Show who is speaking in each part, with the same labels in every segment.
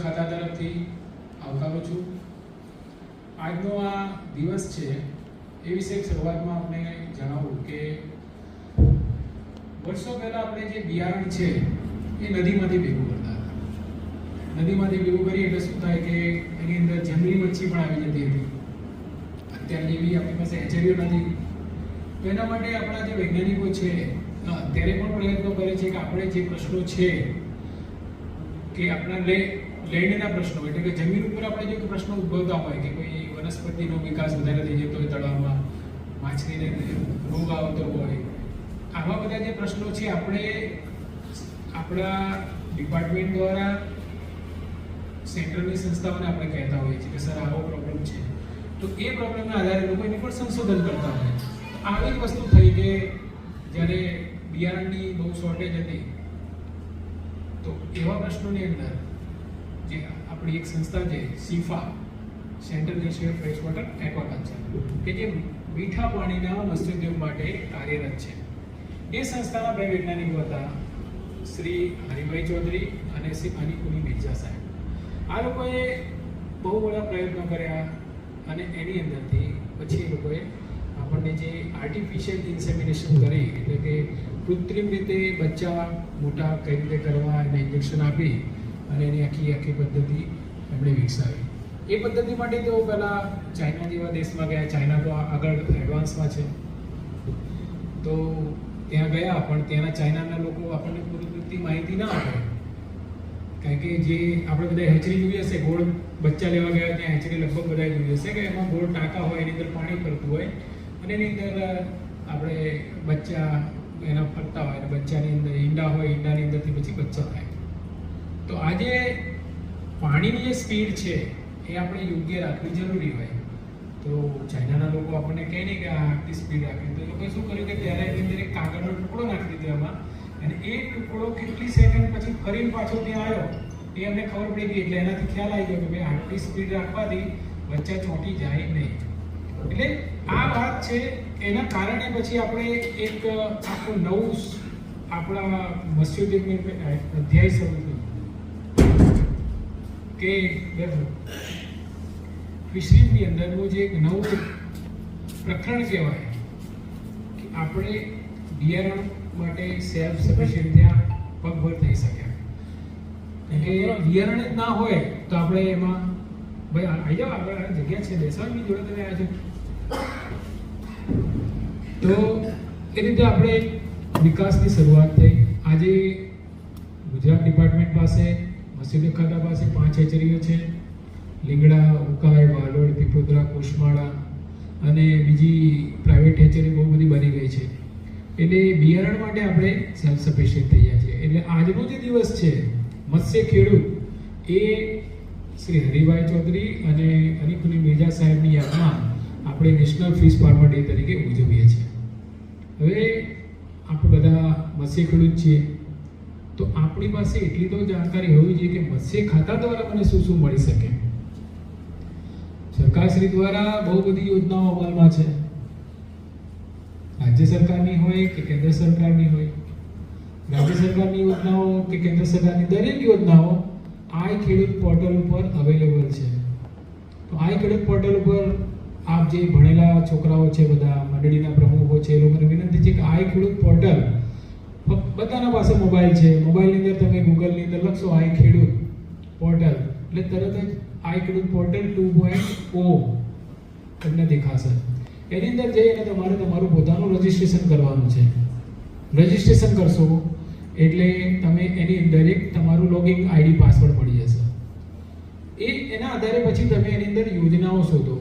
Speaker 1: ખાતા તરફથી આવકારું છું. આજનો આ દિવસ છે એ વિશે શરૂઆતમાં આપણે જણાવું કે વર્ષો પહેલા આપણે જે બિયારણ છે એ નદીમાંથી ભેગું કરતા હતા. નદીમાંથી ભેગું કરીએ એટલે શું થાય કે એની અંદર જંગલી મચ્છી પણ આવી જતી હતી. અત્યારે જેવી આપણી પાસે હેચરીઓ નથી. તો એના માટે આપણા જે વૈજ્ઞાનિકો છે અત્યારે પણ પ્રયત્નો કરે છે કે આપણે જે પ્રશ્નો છે કે આપણા લેન્ડના પ્રશ્નો એટલે કે જમીન ઉપર આપણે જે પ્રશ્નો ઉદ્ભવતા હોય કે કોઈ વનસ્પતિનો વિકાસ વધારે થઈ જતો હોય, તળાવમાં માછલીને રોગ આવતો હોય, આવા બધા જે પ્રશ્નો છે આપણે આપણા ડિપાર્ટમેન્ટ દ્વારા સેન્ટ્રલની સંસ્થાઓને આપણે કહેતા હોઈએ છીએ કે સર આવો પ્રોબ્લેમ છે. તો એ પ્રોબ્લેમના આધારે લોકો એની પર સંશોધન કરતા હોય. આવી જ વસ્તુ થઈ કે જ્યારે બિયારણની બહુ શોર્ટેજ હતી તો એવા પ્રશ્નોની અંદર જે આપણી એક સંસ્થા છે CIFA, central institute fresh water aquaculture, કે જે મીઠા પાણીના મત્સ્યોદ્યોગ માટે કાર્યરત છે. એ સંસ્થાના બે વૈજ્ઞાનિકો હતા, શ્રી હરિભાઈ ચૌધરી અને શ્રી અનિકુની મિર્ઝા સાહેબ. આ લોકોએ બહુ બધા પ્રયત્નો કર્યા અને એની અંદરથી પછી એ લોકોએ આપણને જે આર્ટિફિશિયલ ઇન્સેમિનેશન કરી એટલે કે કૃત્રિમ રીતે બચ્ચા મોટા કઈ રીતે કરવા એને ઇન્જેક્શન આપી અને એની આખી પદ્ધતિ એમણે વિકસાવી. એ પદ્ધતિ માટે તો પહેલાં ચાઇના જેવા દેશમાં ગયા. ચાઇના તો આગળ એડવાન્સમાં છે. તો ત્યાં ગયા પણ ત્યાંના ચાઇનાના લોકો આપણને પૂરી માહિતી ના આપે. કારણ કે જે આપણે બધા હેચરી જોઈ હશે, ગોળ બચ્ચા લેવા ગયા ત્યાં હેચરી લગભગ બધા જોઈ હશે કે એમાં ગોળ ટાંકા હોય, એની અંદર પાણી ફરતું હોય અને એની અંદર આપણે બચ્ચા એના ફરતા હોય અને બચ્ચાની અંદર ઈંડા હોય, ઈંડાની અંદરથી પછી બચ્ચા થાય. તો આજે પાણીની જે સ્પીડ છે એ આપણે યોગ્ય રાખવી જરૂરી હોય. તો ચાઇનાના લોકો આપણને કહે નહીં કે આટલી સ્પીડ રાખવી. તો એ લોકોએ શું કર્યું કે ત્યારે એની અંદર એક કાગળનો ટુકડો નાખી દીધો એમાં, અને એ ટુકડો કેટલી સેકન્ડ પછી ફરીને પાછો ત્યાં આવ્યો એ અમને ખબર પડી ગઈ. એટલે એનાથી ખ્યાલ આવી ગયો કે ભાઈ આટલી સ્પીડ રાખવાથી બચ્ચા ચોંટી જાય નહીં. એટલે આ વાત છે. એના કારણે પછી આપણે એક આખું નવું આપણા મત્સ્યોદ્યોગનો અધ્યાય શરૂ થયો કે ફિશરીઝની અંદરનું જે એક નવું પ્રકરણ કહેવાય કે આપણે બિયારણ માટે સેલ્ફ સફિશિયન્ટ ત્યાં પગભર થઈ શક્યા. કે બિયારણ જ ના હોય તો આપણે એમાં ભાઈ આવી જાઓ, આગળ આ જગ્યા છે બેસવાની જોડે તમે આજે. તો એ રીતે આપણે વિકાસની શરૂઆત થઈ. આજે ગુજરાત ડિપાર્ટમેન્ટ પાસે મત્સ્યોદ્યોગ ખાતા પાસે 5 હેચરીઓ છે. લીંગડા, ઉકાઈ, વાલોડ, પીપોદરા, કુશમાળા અને બીજી પ્રાઇવેટ હેચરી બહુ બધી બની ગઈ છે. એટલે બિયારણ માટે આપણે સેલ્ફ સફિશિયન્ટ થઈ ગયા છીએ. એટલે આજનો જે દિવસ છે મત્સ્ય ખેડૂત એ શ્રી હરિભાઈ ચૌધરી અને અનિકુની મિર્ઝા સાહેબની યાદમાં આપણે નેશનલ ફિશ ફાર્મર ડે તરીકે ઉજવીએ છીએ. હવે આપણે બધા મત્સ્ય ખેડૂત છીએ તો આપણી પાસે એટલી તો જાણકારી હોવી જોઈએ કે મત્સ્ય ખાતા દ્વારા મને શું શું મળી શકે. સરકારશ્રી દ્વારા બહુ બધી યોજનાઓ અમલમાં છે. રાજ્ય સરકારની હોય કે કેન્દ્ર સરકારની હોય. રાજ્ય સરકારની યોજનાઓ કે કેન્દ્ર સરકારની દરેક યોજનાઓ આઈ ખેડૂત પોર્ટલ ઉપર અવેલેબલ છે. તો આઈ ખેડૂત પોર્ટલ ઉપર આપ જે ભણેલા છોકરાઓ છે, બધા મંડળીના પ્રમુખો છે, એ લોકોને વિનંતી છે કે આઈ ખેડૂત પોર્ટલ બધાના પાસે મોબાઈલ છે. મોબાઈલની અંદર તમે ગૂગલની અંદર લખશો આઈ ખેડૂત પોર્ટલ એટલે તરત જ આઈ ખેડૂત પોર્ટલ 2.0 તમને દેખાશે. એની અંદર જઈને તમારે તમારું પોતાનું રજિસ્ટ્રેશન કરવાનું છે. રજિસ્ટ્રેશન કરશો એટલે તમે એની અંદર એક તમારું લોગિન આઈડી પાસવર્ડ મળી જશે. એના આધારે પછી તમે એની અંદર યોજનાઓ શોધો.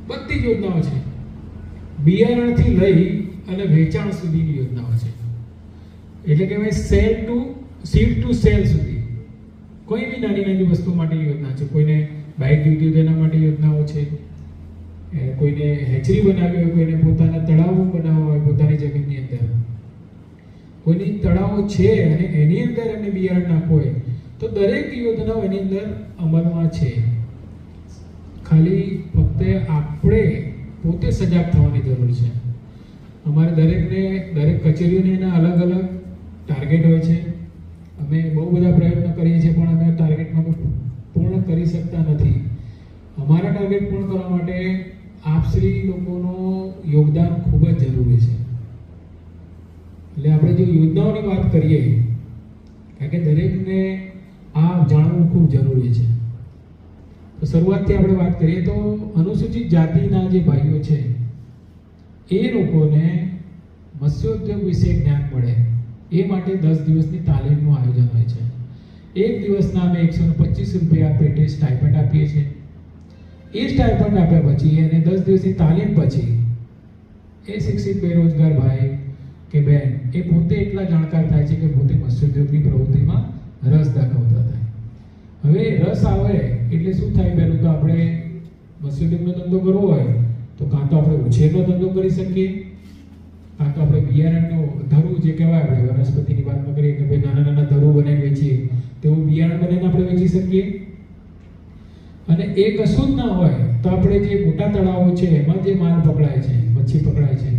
Speaker 1: બધી જ યોજનાઓ છે. બિયારણથી લઈ અને વેચાણ સુધીની યોજનાઓ છે. એટલે કે ભાઈ સીડ ટુ સેલ સુધી કોઈ બી નાની નાની વસ્તુ માટે યોજના છે. કોઈને બાઇક જોઈતી હોય તેના માટે યોજનાઓ છે. કોઈને હેચરી બનાવી હોય, કોઈને પોતાના તળાવો બનાવવા હોય પોતાની જમીનની અંદર, કોઈની તળાવો છે અને એની અંદર એમને બિયારણ નાખવું હોય તો દરેક યોજનાઓ એની અંદર અમલમાં છે. ખાલી ફક્ત આપણે પોતે સજાગ થવાની જરૂર છે. અમારે દરેક કચેરીઓને એના અલગ અલગ ટાર્ગેટ હોય છે. અમે બહુ બધા પ્રયત્નો કરીએ છીએ પણ અમે ટાર્ગેટમાં પૂર્ણ કરી શકતા નથી. અમારા ટાર્ગેટ પૂર્ણ કરવા માટે આપશ્રી લોકોનું યોગદાન ખૂબ જ જરૂરી છે. એટલે આપણે જો યોજનાઓની વાત કરીએ, કારણ કે દરેકને આ જાણવું ખૂબ જરૂરી છે. તો શરૂઆતથી આપણે વાત કરીએ તો અનુસૂચિત જાતિના જે ભાઈઓ છે એ લોકોને મત્સ્યોદ્યોગ વિશે જ્ઞાન મળે એ માટે 10 દિવસની તાલીમનું આયોજન હોય છે. એક દિવસના અમે 125 રૂપિયા પેટે સ્ટાઇપન્ડ આપીએ છીએ. એ સ્ટાઇપન્ડ આપ્યા પછી અને 10 દિવસની તાલીમ પછી એ શિક્ષિત બેરોજગાર ભાઈ કે બેન એ પોતે એટલા જાણકાર થાય છે કે પોતે મત્સ્યોદ્યોગની પ્રવૃત્તિમાં રસ દાખવતા થાય. હવે રસ આવે એટલે શું થાય, પહેલું તો આપણે મત્સ્યોદ્યોગનો ધંધો કરવો હોય તો કાં તો આપણે ઉછેરનો ધંધો કરી શકીએ, કાં તો આપણે બિયારણનો ધરું જે કહેવાય, આપણે વનસ્પતિની વાતમાં કરીએ કે ભાઈ નાના નાના ધરું બનાવી વેચીએ તેવું બિયારણ બનાવીને આપણે વેચી શકીએ. અને એ કશું જ ના હોય તો આપણે જે મોટા તળાવો છે એમાં જે માલ પકડાય છે, મચ્છી પકડાય છે,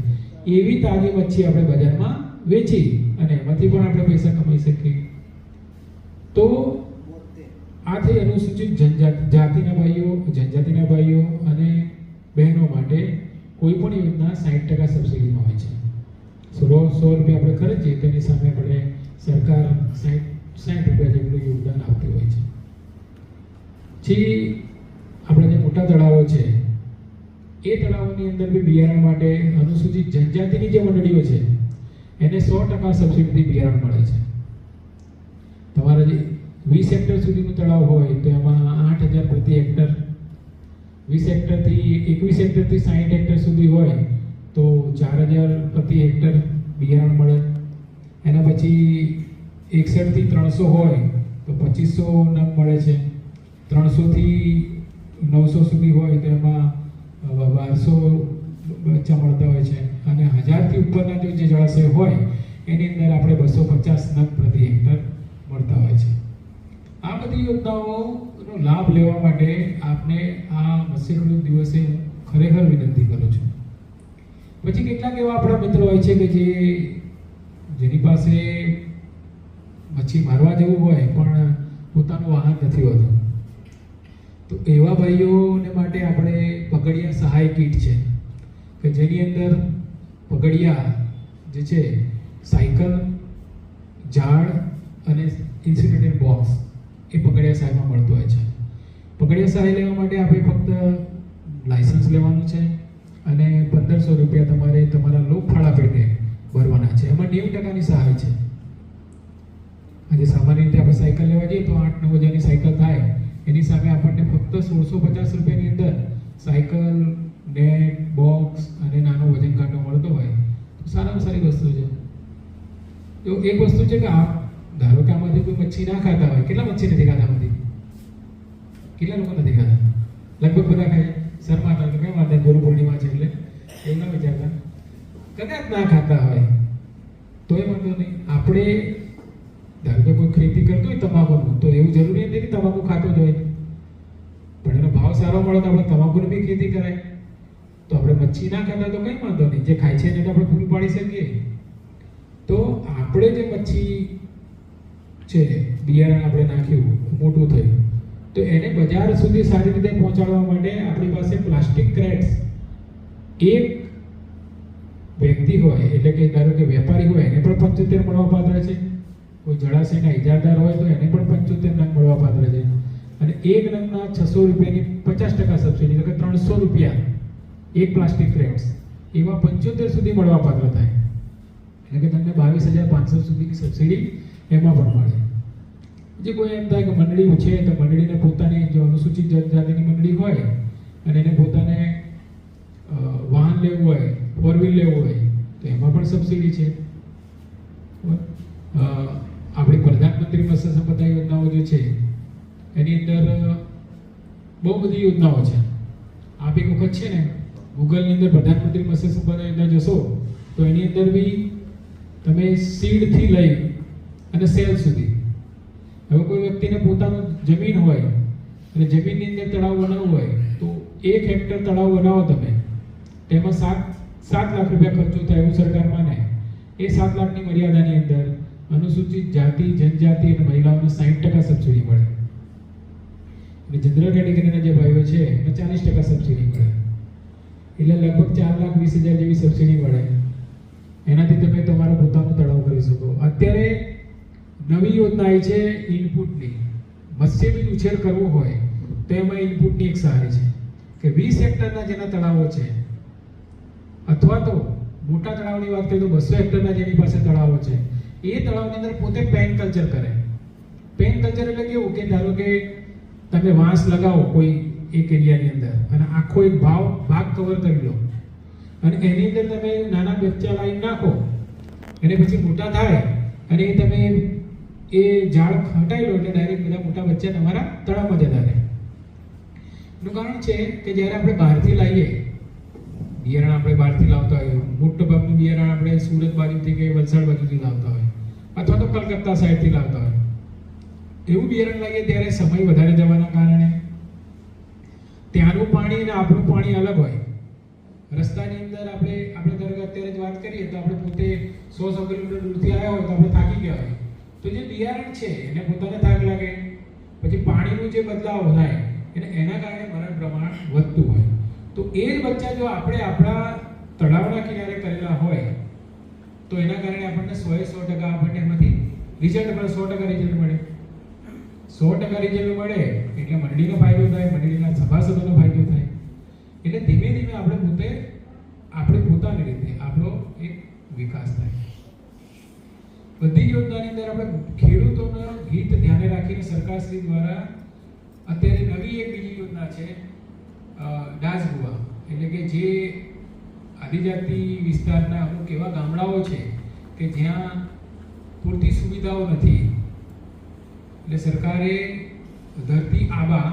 Speaker 1: એવી તાજી મચ્છી આપણે બજારમાં વેચી અને એમાંથી પણ આપણે પૈસા કમાઈ શકીએ. તો આ થઈ અનુસૂચિત જનજાતિના ભાઈઓ અને બહેનો માટે કોઈ પણ યોજના 60% સબસિડીમાં હોય છે. 100 રૂપિયા આપણે ખર્ચીએ તેની સામે આપણે સરકાર 60 રૂપિયા જેટલું યોગદાન આપતી હોય છે. પછી આપણે જે મોટા તળાવો છે એ તળાવોની અંદર બી બિયારણ માટે અનુસૂચિત જનજાતિની જે મંડળીઓ છે એને 100% સબસિડીથી બિયારણ મળે છે. તમારા જે 20 હેક્ટર સુધીનું તળાવ હોય તો એમાં 8,000 પ્રતિ હેક્ટર, 20 હેક્ટરથી 21 હેક્ટરથી 60 હેક્ટર સુધી હોય તો 4,000 પ્રતિ હેક્ટર બિયારણ મળે. એના પછી 61 થી 300 હોય તો 2500 નગ મળે છે. 300 થી 900 સુધી હોય તો એમાં 1200 બચ્ચા મળતા હોય છે. અને 1000 થી ઉપરના જે જળાશય હોય એની અંદર આપણે 250 નગ પ્રતિ હેક્ટર મળતા હોય છે. આ બધી યોજનાઓનો લાભ લેવા માટે આપને આ મત્સ્યકૃષિ દિવસે હું ખરેખર વિનંતી કરું છું. પછી કેટલાક એવા આપણા મિત્રો હોય છે કે જેની પાસે મચ્છી મારવા જવું હોય પણ પોતાનું વાહન નથી હોતું. તો એવા ભાઈઓને માટે આપણે પગડિયા સહાય કીટ છે કે જેની અંદર પગડિયા જે છે, સાયકલ, ઝાડ અને ઇન્સ્યુલેટેડ બોક્સ એ પગડિયા સહાયમાં મળતો હોય છે. પગડિયા સહાય લેવા માટે આપણે ફક્ત લાયસન્સ લેવાનું છે અને 1500 રૂપિયા તમારે તમારા લોકફાળા પેટે ભરવાના છે. એમાં 90%ની સહાય છે. આજે સામાન્ય રીતે આપણે સાયકલ લેવા જઈએ તો 8-9 હજારની સાયકલ થાય, એની સામે આપણને ફક્ત 1650 રૂપિયાની અંદર સાયકલ, નેટ, બોક્સ અને નાનો વજન કાંટો મળતો હોય તો સારામાં સારી વસ્તુ છે. તો એક વસ્તુ છે કે આપ ધારો કે આમાંથી કોઈ મચ્છી ના ખાતા હોય, કેટલા મચ્છી નથી ખાતા આમાંથી? કેટલા લોકો નથી ખાતા? લગભગ બધા ખાય. શરમાતા તો કેમ માટે ગુરુ પૂર્ણિમા છે એટલે એવું ના વિચારતા. કદાચ ના ખાતા હોય તો એ વાંધો નહીં. આપણે ધારો કે કોઈ ખેતી કરતો હોય તમાકુનું તો એવું જરૂરી નથી કે તમાકુ ખાતો જ હોય, પણ એનો ભાવ સારો મળે તો આપણે તમાકુની બી ખેતી કરાય. તો આપણે મચ્છી ના ખાતા તો કંઈ વાંધો નહીં, જે ખાય છે એને તો આપણે પૂરું પાડી શકીએ. તો આપણે જે મચ્છી છે બિયારણ આપણે નાખ્યું, મોટું થયું, તો એને બજાર સુધી સારી રીતે પહોંચાડવા માટે આપણી પાસે પ્લાસ્ટિક ક્રેટ્સ, એક વ્યક્તિ હોય એટલે કે ધારો કે વેપારી હોય એને પણ 75 મળવા પાત્ર છે. કોઈ જળાશયના ઇજારદાર હોય તો એને પણ 75 નંગ મળવા પાત્ર છે. અને એક નંગના 600 રૂપિયાની 50% સબસિડી, એટલે કે 300 રૂપિયા એક પ્લાસ્ટિક ક્રેટ્સ, એવા 75 સુધી મળવા પાત્ર થાય. એટલે કે તમને 22,500 સુધીની સબસિડી એમાં પણ મળે. જે કોઈ એમ થાય કે મંડળી છે તો મંડળીને પોતાની જો અનુસૂચિત જનજાતિની મંડળી હોય અને એને પોતાને વાહન લેવું હોય, 4 લેવું હોય તો એમાં પણ સબસિડી છે. આપણી પ્રધાનમંત્રી મત્સ્ય સંપદા યોજનાઓ જે છે એની અંદર બહુ બધી યોજનાઓ છે. આપ એક વખત છે ને ગૂગલની અંદર પ્રધાનમંત્રી મત્સ્ય સંપદા યોજના જશો તો એની અંદર બી તમે સીડથી લઈ અને સેલ સુધી, હવે કોઈ વ્યક્તિને પોતાનું જમીન હોય અને જમીનની અંદર તળાવ બનાવવું હોય તો 1 હેક્ટર તળાવ બનાવો તમે, તેમાં 7 7 લાખ રૂપિયા ખર્ચો થાય એવું સરકાર માને, એ 7 લાખની મર્યાદાની અંદર અનુસૂચિત જાતિ, જનજાતિ અને મહિલાઓને 60% સબસિડી મળે. અને જનરલ કેટેગરીના જે ભાઈઓ છે એને 40% સબસિડી મળે. એટલે લગભગ 4,20,000 જેવી સબસિડી મળે. એનાથી તમે તમારું પોતાનું તળાવ કરી શકો. અત્યારે નવી યોજના આવી છે ઇનપુટની. મત્સ્યબીજ ઉછેર કરવો હોય તો એમાં ઇનપુટની એક સહાય છે કે 20 હેક્ટરના જેના તળાવો છે, અથવા તો મોટા તળાવની વાત કરીએ તો 200 હેક્ટરના જેની પાસે તળાવો છે, એ તળાવની અંદર પોતે પેન કલ્ચર કરે. પેન કલ્ચર એટલે કેવું કે ધારો કે તમે વાંસ લગાવો કોઈ એક એરિયાની અંદર અને આખો એક ભાગ કવર કરી લો અને એની અંદર તમે નાના બચ્ચા લાવીને નાખો અને પછી મોટા થાય અને એ તમે એ ઝાડ હટાવી લો એટલે ડાયરેક્ટ બધા મોટા બચ્ચા તમારા તળાવમાં જતા રહે. એનું કારણ છે કે જ્યારે આપણે બહારથી લાવીએ બિયારણ, આપણે બહારથી લાવતા હોઈએ, મોટો ભાગનું બિયારણ આપણે સુરત બાજુથી કે વલસાડ બાજુથી લાવતા હોય અથવા તો કલકત્તા સાઈડથી લાવતા હોય. એવું બિયારણ લાવીએ ત્યારે સમય વધારે જવાના કારણે ત્યાંનું પાણી અને આપણું પાણી અલગ હોય. રસ્તાની અંદર આપણે ધારો કે અત્યારે જ વાત કરીએ તો આપણે પોતે 100 કિલોમીટર દૂરથી આવ્યા હોય તો આપણે થાકી ગયા હોય, તો જે બિયારણ છે એને પોતાને થાક લાગે, પછી પાણીનું જે બદલાવ થાય અને એના કારણે મરણ પ્રમાણ વધતું હોય. તો એ જ બચ્ચા જો આપણે આપણા તળાવના કિનારે કરેલા હોય તો એના કારણે આપણને 100% આપણને એમાંથી રિઝલ્ટ મળે. 100% રિઝલ્ટ મળે. 100% રિઝલ્ટ મળે એટલે મંડળીનો ફાયદો થાય, મંડળીના સભાસદોનો ફાયદો થાય. એટલે ધીમે ધીમે આપણે પોતાની રીતે આપણો એક વિકાસ થાય. બધી યોજનાની અંદર આપણે ખેડૂતોના હિત ધ્યાને રાખીને સરકારશ્રી દ્વારા અત્યારે નવી એક બીજી યોજના છે દાસગુવા, એટલે કે જે આદિજાતિ વિસ્તારના અમુક એવા ગામડાઓ છે કે જ્યાં પૂરતી સુવિધાઓ નથી, એટલે સરકારે ધરતી આબા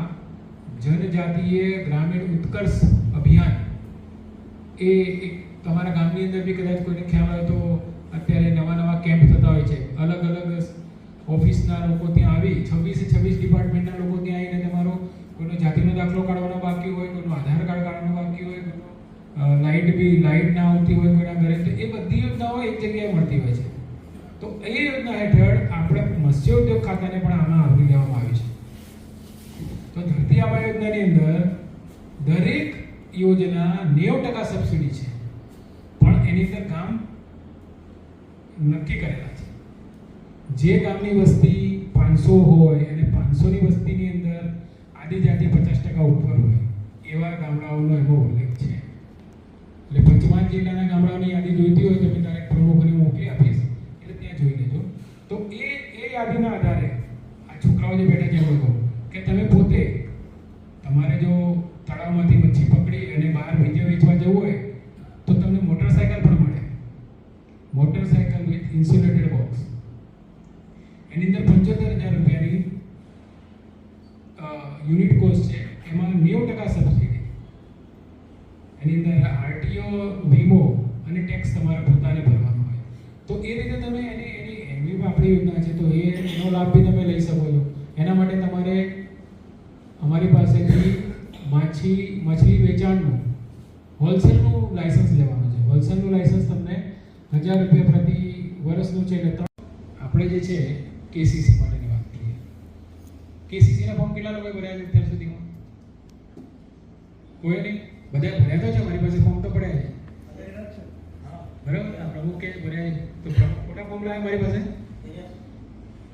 Speaker 1: જનજાતીય ગ્રામીણ ઉત્કર્ષ અભિયાન એ એક તમારા ગામની અંદર બી કદાચ કોઈને ખ્યાલ હોય તો અત્યારે નવા કેમ્પ થતા હોય છે. અલગ અલગ ઓફિસના લોકો ત્યાં આવી 26 ડિપાર્ટમેન્ટના લોકો ત્યાં આવીને તમારો કોઈનો જાતિનો દાખલો કાઢવાનો બાકી હોય, કોઈનો આધાર કાર્ડ કાઢવાનું બાકી હોય, કોઈનો લાઇટ ના આવતી હોય કોઈના ઘરે, તો એ બધી યોજનાઓ એક જગ્યાએ મળતી હોય છે. તો એ યોજના હેઠળ આપણે મત્સ્ય ઉદ્યોગ ખાતાને પણ આમાં આવરી લેવામાં આવી છે. તો ધરતી આબા યોજનાની અંદર દરેક યોજના 90% સબસિડી છે, પણ એની અંદર ગામ નક્કી કરેલા છે. જે ગામની વસ્તી 500 હોય અને 500ની વસ્તીની અંદર આદિજાતિ 50% ઉપર હોય એવા ગામડાઓનો એમાં ઉલ્લેખ છે. એટલે પંચમહાલ જિલ્લાના ગામડાઓની યાદી જોઈતી હોય તો મેં તારે પ્રમુખને મોકલી આપીશ, એટલે ત્યાં જોઈ લેજો. તો એ યાદીના આધારે આ છોકરાઓ જે બેઠા છે લોકો કે તમે પોતે તમારે જો તળાવમાંથી મચ્છી પકડી અને બહાર બીજે વેચવા જવું હોય તો તમને મોટરસાયકલ પણ મળે. મોટરસાયકલ વિથ ઇન્સ્યુલેટેડ બોક્સ, એની અંદર 75,000 રૂપિયાની યુનિટ કોસ્ટ છે, એમાં 90% સબસિડી. એની અંદર આરટીઓ, વીમો અને ટેક્સ તમારે પોતાને ભરવાનો હોય. તો એ રીતે તમે એની આપણી યોજના છે તો એનો લાભ બી તમે લઈ શકો છો. એના માટે તમારે અમારી પાસેથી માછલી વેચાણનું હોલસેલનું લાયસન્સ લેવાનું છે. હોલસેલનું લાયસન્સ તમને 1,000 રૂપિયા પ્રતિ વર્ષનું છે. એટલે આપણે જે છે કેસીસી માટેની વાત કરીએ, કેસીસીના ફોર્મ કેટલા લોકોએ ભર્યા છે અત્યાર સુધીમાં? કોઈ નહીં? બધા ભર્યા તો છે, મારી પાસે ફોર્મ તો પડ્યા છે. બરાબર, પ્રમુખ કે ભર્યા છે તો ખોટા ફોર્મ લાવ્યા મારી પાસે.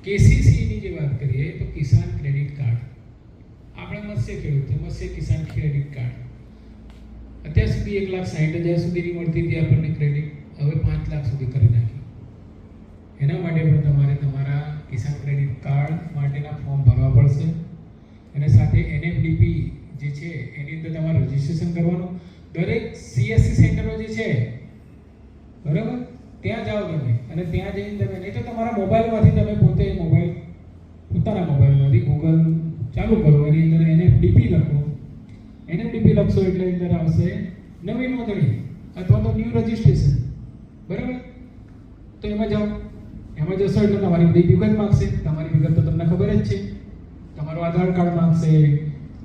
Speaker 1: કેસીસીની જે વાત કરીએ તો કિસાન ક્રેડિટ કાર્ડ, આપણે મત્સ્ય ખેડૂત છે, મત્સ્ય કિસાન ક્રેડિટ કાર્ડ અત્યાર સુધી 1,60,000 સુધીની મળતી હતી આપણને ક્રેડિટ, હવે 5 લાખ સુધી કરી નાખી. એના માટે પણ તમારે તમારા કિસાન ક્રેડિટ કાર્ડ માટેના ફોર્મ ભરવા પડશે અને સાથે એનએફડીપી જે છે એની અંદર તમારે રજીસ્ટ્રેશન કરવાનું. દરેક સીએસસી સેન્ટરો જે છે બરાબર ત્યાં જાઓ તમે અને ત્યાં જઈને તમે, નહીં તો તમારા મોબાઈલમાંથી તમે પોતે પોતાના મોબાઈલમાંથી ગૂગલ ચાલુ કરો, એની અંદર એનએફડીપી લખો. એનએફડીપી લખશો એટલે અંદર આવશે નવી નોંધણી અથવા તો ન્યૂ રજિસ્ટ્રેશન. બરાબર, તો એમાં જાઓ. એમાં જશો એટલે તમારી બધી વિગત માંગશે. તમારી વિગત તો તમને ખબર જ છે, તમારો આધાર કાર્ડ માંગશે,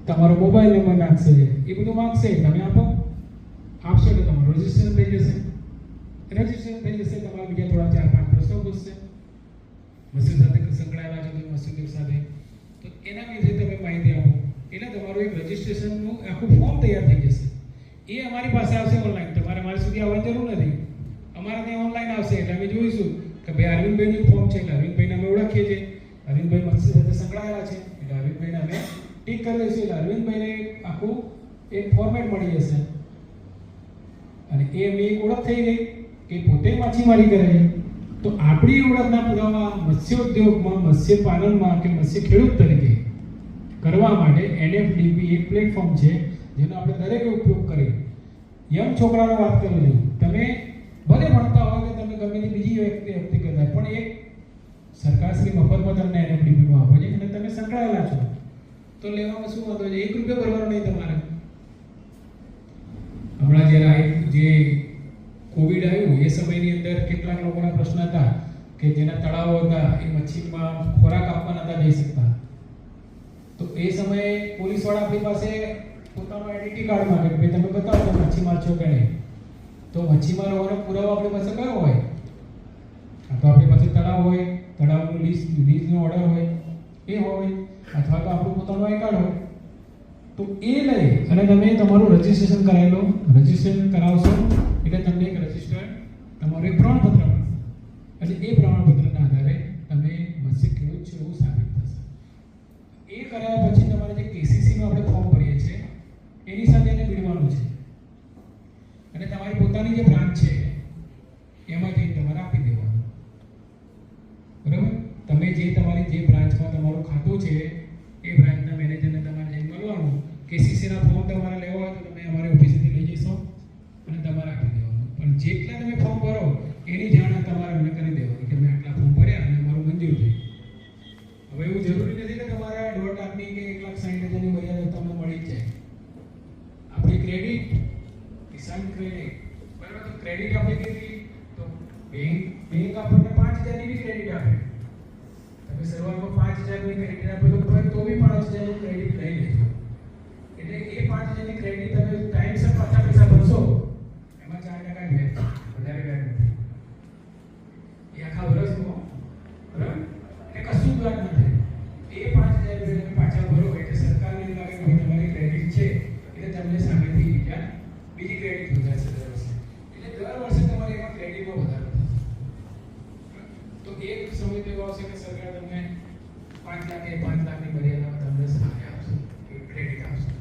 Speaker 1: તમારો મોબાઈલ નંબર નાખશે, એ બધું માંગશે, તમે આપો. આપશો એટલે તમારું રજિસ્ટ્રેશન થઈ જશે. રજિસ્ટ્રેશન થઈ જશે, તમારા બીજા થોડા 4-5 પ્રશ્નો પૂછશે, મસ્જિદ સાથે સંકળાયેલા છો તો મસ્જિદ સાથે, તો એના વિશે તમે માહિતી આપો એટલે તમારું એક રજિસ્ટ્રેશનનું આખું ફોર્મ તૈયાર થઈ જશે. એ અમારી પાસે આવશે ઓનલાઈન, તમારે અમારી સુધી આવવાની જરૂર નથી. અમારા ત્યાં ઓનલાઈન આવશે એટલે અમે જોઈશું કે ભાઈ અરવિંદભાઈનું ફોર્મ છે એટલે અરવિંદભાઈને અમે ઓળખીએ છીએ, અરવિંદભાઈ મસ્જિદ સાથે સંકળાયેલા છે એટલે અરવિંદભાઈને અમે ટીક કરી દઈશું એટલે અરવિંદભાઈને આખું એક ફોર્મેટ મળી જશે. અને એ એમની એક ઓળખ થઈ ગઈ કે પોતે માછીમારી કરે છે. તો આપણી ઓળખના પુરાવા મત્સ્ય ઉદ્યોગમાં, મત્સ્ય પાલનમાં કે મત્સ્ય ખેડૂત તરીકે કરવા માટે એનએફડીપી એક પ્લેટફોર્મ છે જેનો આપણે દરેકે ઉપયોગ કરીએ. યંગ છોકરાનો વાત કરું છું, તમે ભલે ભણતા હોય કે તમે ગમે તે બીજી વ્યક્તિ કરતા, પણ એક સરકારશ્રી મફતમાં તમને એનએફડીપીનું આપે છે અને તમે સંકળાયેલા છો તો લેવામાં શું વાંધો છે? 1 રૂપિયા ભરવાનો નહીં તમારે. હમણાં જ્યારે જે કોવિડ આવ્યું એ સમયની અંદર કેટલાક લોકોના પ્રશ્ન હતા કે જેના તળાવો હતા એ મચ્છીમાં ખોરાક આપવા નતા જઈ શકતા. તો એ સમયે પોલીસવાળા આપણી પાસે પોતાનો આઈડેન્ટિટી કાર્ડ માંગે કે ભાઈ તમે બતાવો તમે મચ્છીમાર છો કે નહીં. તો મચ્છીમાર હોવાનો પુરાવો આપણી પાસે કયો હોય? તો આપણી પાસે તળાવ હોય, તળાવનું લીઝનો ઓર્ડર હોય એ હોય, અથવા તો આપણું પોતાનું આઈ કાર્ડ હોય. તો એ લઈ અને તમે તમારું રજિસ્ટ્રેશન કરાવી લો. રજિસ્ટ્રેશન કરાવશો એટલે તમને એક રજિસ્ટર તમારું એક પ્રમાણપત્ર મળશે અને એ પ્રમાણપત્રના આધારે તમે મત્સ્ય ખેડૂત છો એવું સાબિત થશે. એ કરાયા પછી તમારે જે કેસીસીનું આપણે ફોર્મ ભરીએ છીએ એની સાથે એને ભીડવાનું છે અને તમારી પોતાની જે બ્રાન્ચ છે એમાં જઈને તમારે આપી દેવાનું. બરાબર? તમે જે તમારી જે બ્રાન્ચમાં તમારું ખાતું છે એ બ્રાન્ચના મેનેજરને તમારે જઈને મળવાનું. કેસીસીના ફોર્મ તમારે લેવા હોય તો તમે અમારી ઓફિસેથી લઈ જશો અને તમારે આપી દેવાનું. પણ જેટલા તમે ફોર્મ ભરો એની જાણ તમારે અમને કરી દેવાની કે મેં આટલા ફોર્મ ભર્યા અને મારું મંજૂર થયું. હવે એવું જરૂરી નથી કે તમારે 1.5 લાખની કે 1,60,000ની મર્યાદા તમને મળી જ જાય. આપણી ક્રેડિટ, કિસાન ક્રેડિટ, બરાબર? તો ક્રેડિટ આપણે કેટલી? તો બેંક આપણને 5,000ની બી ક્રેડિટ આપે. તમે શરૂઆતમાં 5,000ની ક્રેડિટ આપે તો બી 5,000નું ક્રેડિટ લઈ લેજો. એટલે એ 5,000ની ક્રેડિટ તમે ટાઈમસર પાછા પૈસા ભરશો એમાં 4% વ્યાજ, વધારે વ્યાજ નથી. એ આખા વર્ષનો, બરાબર? એટલે કશું જ વ્યાજ નથી. એ 5,000 રૂપિયા તમે પાછા ભરો એટલે સરકારને એવું લાગે કે તમારી ક્રેડિટ છે એટલે તમને સામેથી બીજી ક્રેડિટ વધારશે દર વર્ષે. એટલે દર વર્ષે તમારે એમાં ક્રેડિટમાં વધારો થશે. તો એક સમય તો એવો આવશે કે સરકાર તમને 5 લાખ કે 5 લાખની મર્યાદામાં તમને સહાય આપશે, ક્રેડિટ આપશે.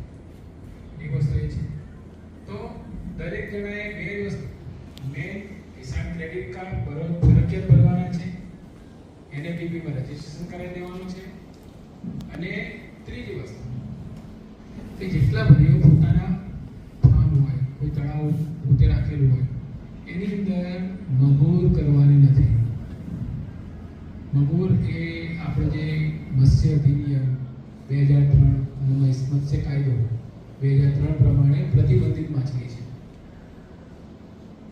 Speaker 1: એક વસ્તુ એ છે. તો દરેક જણાએ બે વસ્તુ, મેન કિસાન ક્રેડિટ કાર્ડ ફરજિયાત ભરવાના છે, એનએફડીપીમાં રજીસ્ટ્રેશન કરાવી દેવાનું છે. અને ત્રીજી વસ્તુ કે જેટલા ભાઈઓ પોતાના ફાર્મ હોય, કોઈ તળાવ પોતે રાખેલું હોય એની અંદર મગૂર કરવાની નથી. મગૂર એ આપણે જે મત્સ્ય અધિનિયમ 2003 અને મત્સ્ય કાયદો 2003 પ્રમાણે પ્રતિબંધિત માછલી છે.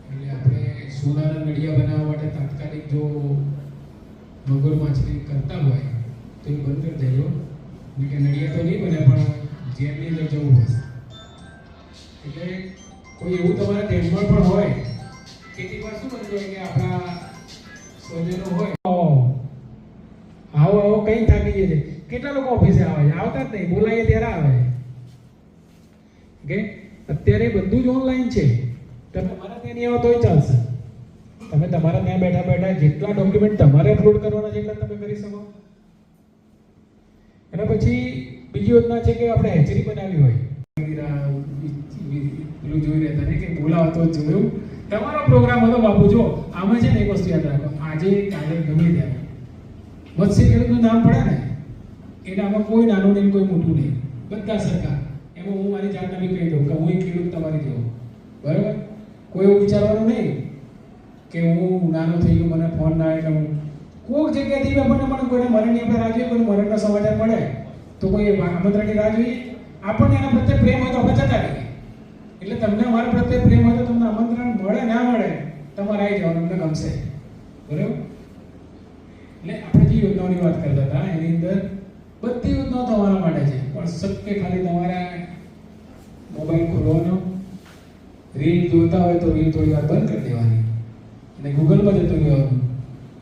Speaker 1: એટલે આપણે સોનાના નળિયા બનાવવા માટે તાત્કાલિક જો મગર માછલી કરતા હોય તો એ બંધ કરી દેજો. કે નળિયા તો નહીં બને પણ જેલની અંદર જવું હશે. એટલે કોઈ એવું તમારા ધ્યાનમાં પણ હોય કેટલીક વાર શું બની જાય કે આપણા સ્વજનો હોય આવો કઈ થાકી જાય છે. કેટલા લોકો ઓફિસે આવે છે? આવતા જ નહીં, બોલાવીએ ત્યારે આવે. કે અત્યારે બધું જ ઓનલાઈન છે. તમે તમારા ત્યાં નહીં આવો તોય ચાલશે. તમે તમારા ત્યાં બેઠા બેઠા જેટલા ડોક્યુમેન્ટ તમારે અપલોડ કરવાના છે એટલા તમે કરી શકો. અને પછી બીજી યોજના છે કે આપણે હેચરી બનાવી હોય, પેલું જોઈ રહેતા ને કે બોલાવતો જ જોયું. તમારો પ્રોગ્રામ હતો બાપુ. જો આમાં છે ને એક વસ્તુ યાદ રાખો, આજે કાલે ગમે ત્યારે મત્સ્ય ખેડૂતનું નામ પડે ને એટલે આમાં કોઈ નાનું નહીં, કોઈ મોટું નહીં, બધા સરકાર. એમાં હું મારી જાતને બી કહી દઉં કે હું એક ખેડૂત તમારી જેવો, બરાબર? કોઈ એવું વિચારવાનું નહીં કે હું નાનો થઈ ગયો, મને ફોન ના આવે. હું કોઈક જગ્યાથી આપણને કોઈને મરણની આપણે રાહ જોઈએ, કોઈને મરણના સમાચાર મળે તો કોઈ આમંત્રણની રાહ જોઈએ. આપણને એના પ્રત્યે પ્રેમ હોય તો આપણે જતા રહીએ. એટલે તમને અમારા પ્રત્યે પ્રેમ હોય તો તમને આમંત્રણ મળે ના મળે તમારે આવી જવાનું, અમને ગમશે, બરાબર? એટલે આપણે જે યોજનાઓની વાત કરતા હતા એની અંદર બધી યોજનાઓ તમારા માટે છે, પણ શક્ય ખાલી તમારા મોબાઈલ ખોલવાનો, રીલ જોતા હોય તો રીલ થોડી વાર બંધ કરી દેવાની અને ગૂગલમાં જતું રહેવાનું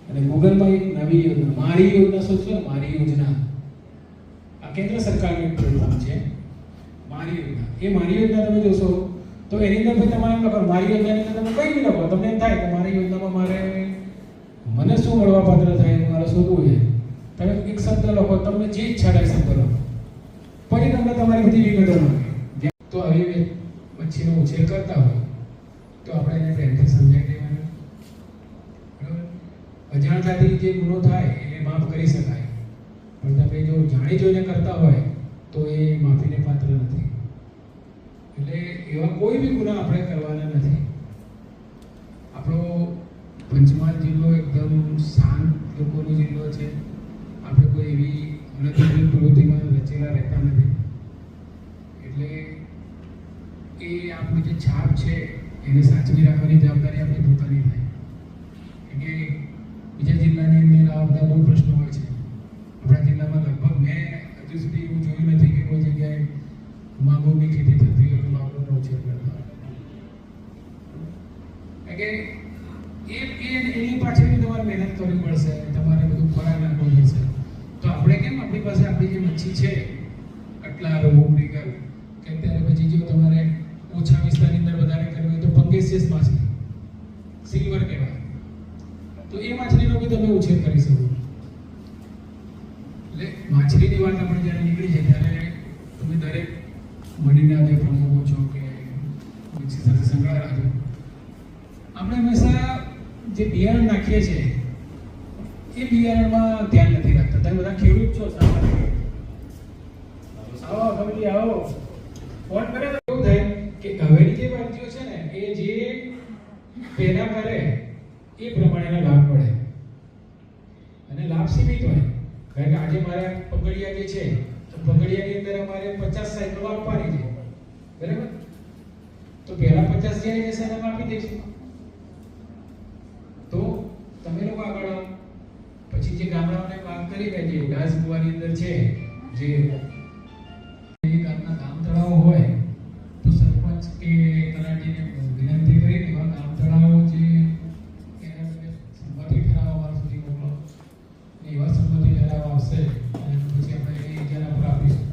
Speaker 1: અને ગૂગલમાં એક નવી યોજના મારી યોજના શોધશો ને મારી યોજના આ કેન્દ્ર સરકારનું પ્લેટફોર્મ છે મારી યોજના એ મારી યોજના તમે જોશો તો એની અંદર ભાઈ તમારે એમ લખો મારી યોજનાની અંદર તમે કંઈ બી લખો તમને એમ થાય કે મારી યોજનામાં મારે મને શું મળવા પાત્ર થાય મારે શોધવું છે તમે એક શબ્દ લખો તમને જે ઈચ્છા થાય શબ્દ લખો પછી તમને તમારી બધી વિગતો મળે તો આવી મચ્છીનો ઉછેર કરતા હોય તો આપણે એને પ્રેમથી સમજાવી દેવાનું બરાબર અજાણતાથી જે ગુનો થાય એને માફ કરી શકાય પણ તમે જો જાણી જોઈને કરતા હોય તો એ માફીને પાત્ર નથી એટલે એવા કોઈ બી ગુના આપણે કરવાના નથી આપણો પંચમહાલ જિલ્લો એકદમ શાંત લોકોનો જિલ્લો છે આપણે કોઈ એવી અનધિકૃત પ્રવૃત્તિમાં રચેલા રહેતા નથી એટલે એ આપણી જે છાપ છે એને સાચવી રાખવાની જવાબદારી આપણી પોતાની થાય કે બીજા જિલ્લાની અંદર આ બધા બહુ પ્રશ્નો હોય છે આપણા જિલ્લામાં લગભગ મેં હજુ સુધી એવું જોયું નથી કે કોઈ જગ્યાએ માગોની ખેતી થતી હોય તો માગોનો ઉછેર કરતા કે એની પાછળની તમારે મહેનત કરવી પડશે તમારે બધું ખોરાક નાખવું પડશે તો આપણે કેમ આપણી પાસે આપણી જે મચ્છી છે આટલા રોગનિકલ કે અત્યારે પછી જો તમારે ઓછા વિસ્તારની અંદર વધારે કરવી હોય તો પંગેસિયસ માછલી સિલ્વર કહેવાય તો એ માછલીનો બી તમે ઉછેર કરી શકો એટલે માછલીની વાત આપણે જ્યારે નીકળી છે ત્યારે તમે દરેક મંડીના જે પ્રમુખો છો કે મચ્છી સાથે સંકળાયેલા છો આપણે હંમેશા જે બિયારણ નાખીએ છીએ એ બિયારણમાં ધ્યાન નથી રાખતા તમે બધા ખેડૂત છો આવો ફેમિલી આવો ફોન કરે તો એવું થાય કે હવેની જે વાનગીઓ છે ને એ જે પહેલા કરે એ પ્રમાણેના લાભ મળે અને લાભ સીમિત હોય કારણ કે આજે મારા પગડિયા જે છે તો પગડિયાની અંદર અમારે 50 સાયકલો આપવાની છે બરાબર તો પહેલા 50 જે છે એને આપી દઈશું તો તમે લોકો આગળ આવો પછી જે ગામડાઓને વાત કરી કે જે ડાસ કુવાની અંદર છે જે ગામના ગામ તળાવો હોય તો સરપંચ કે તલાટીને વિનંતી કરીને એવા ગામ તળાવો જે એના સંમતિ ઠરાવ અમારા સુધી મોકલો એવા સંમતિ ઠરાવ આવશે અને પછી આપણે જેના પર આપીશું